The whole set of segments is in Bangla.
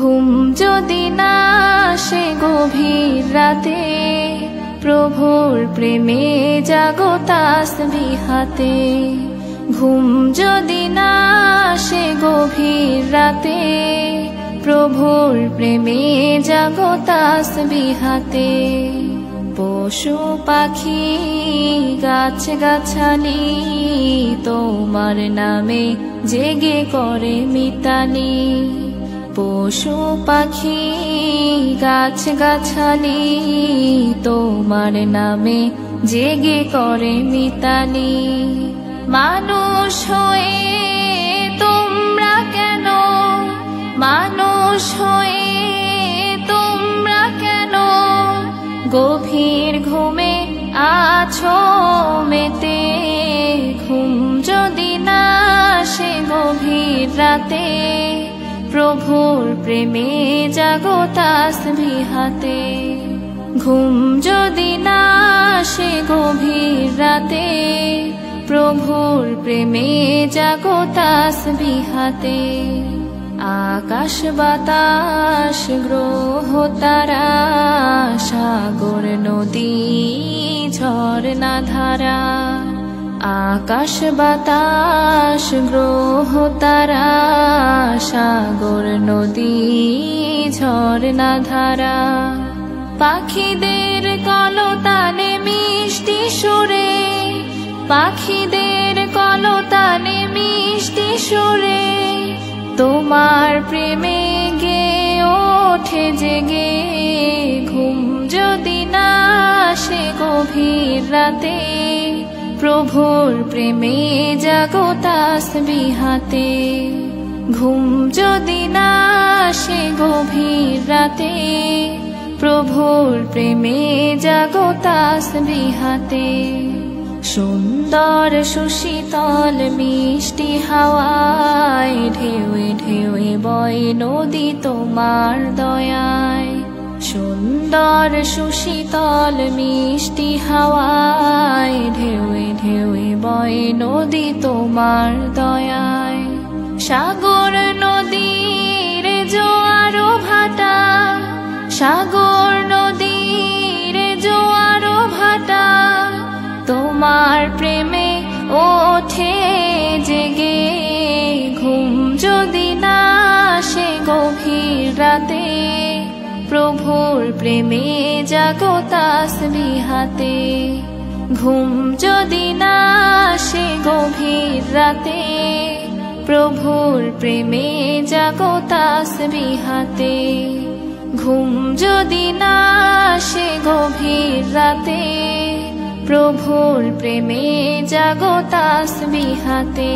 ঘুম যদি না আসে গভীর রাতে, প্রভুর প্রেমে জাগো তাসবিহ হাতে। ঘুম যদি না আসে গভীর রাতে, প্রভুর প্রেমে জাগো তাসবিহ হাতে। পশু পাখি গাছ গাছালি তোমার নামে জেগে করে মিতালি। পশু পাখি গাছ গাছালি তোমার নামে জেগে করে মিতালি। মানুষ হয়ে তোমরা কেন, মানুষ হয়ে তোমরা কেন গভীর ঘুমে আছো মেতে। ঘুম যদি না আসে গভীর রাতে, প্রভুর প্রেমে জাগো তাসবিহ হাতে। ঘুম যদি না আসে গভীর রাতে, প্রভুর প্রেমে জাগো তাসবিহ হাতে। আকাশ বাতাস গ্রহ তারা, সাগর নদী ঝরনা ধারা। আকাশ বাতাস গ্রহ তারা, সাগর নদী ঝরনা ধারা। পাখিদের কলতানে মিষ্টি সুরে, পাখিদের কলতানে মিষ্টি সুরে তোমার প্রেমে গে ওঠে জেগে। ঘুম যদি না আসে গভীর রাতে, প্রভুর প্রেমে জাগো তাসবিহ হাতে। ঘুম যদি না আসে গভীর রাতে, প্রভুর প্রেমে জাগো তাসবিহ হাতে। সুন্দর সুশীতল মিষ্টি হাওয়ায় ঢেউয়ে ঢেউয়ে বয় নদী তোমার দয়ায়। সুন্দর সুশীতল মিষ্টি হাওয়ায় ঢেউয়ে ঢেউয়ে বয় নদী তোমার দয়ায়। সাগর নদীর জোয়ারো ভাটা, সাগর নদীর জোয়ারো ভাটা তোমার প্রেমে ওঠে জেগে। ঘুম যদি না আসে গভীর রাতে, প্রভুর প্রেমে জাগো তাসবিহ হাতে। ঘুম যদি না আসে গভীর রাতে, প্রভুর প্রেমে জাগো তাসবিহ হাতে। ঘুম যদি না আসে গভীর রাতে, প্রভুর প্রেমে জাগো তাসবিহ হাতে।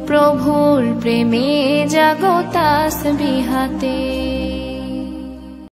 প্রভুর প্রেমে জাগো তাসবিহ হাতে।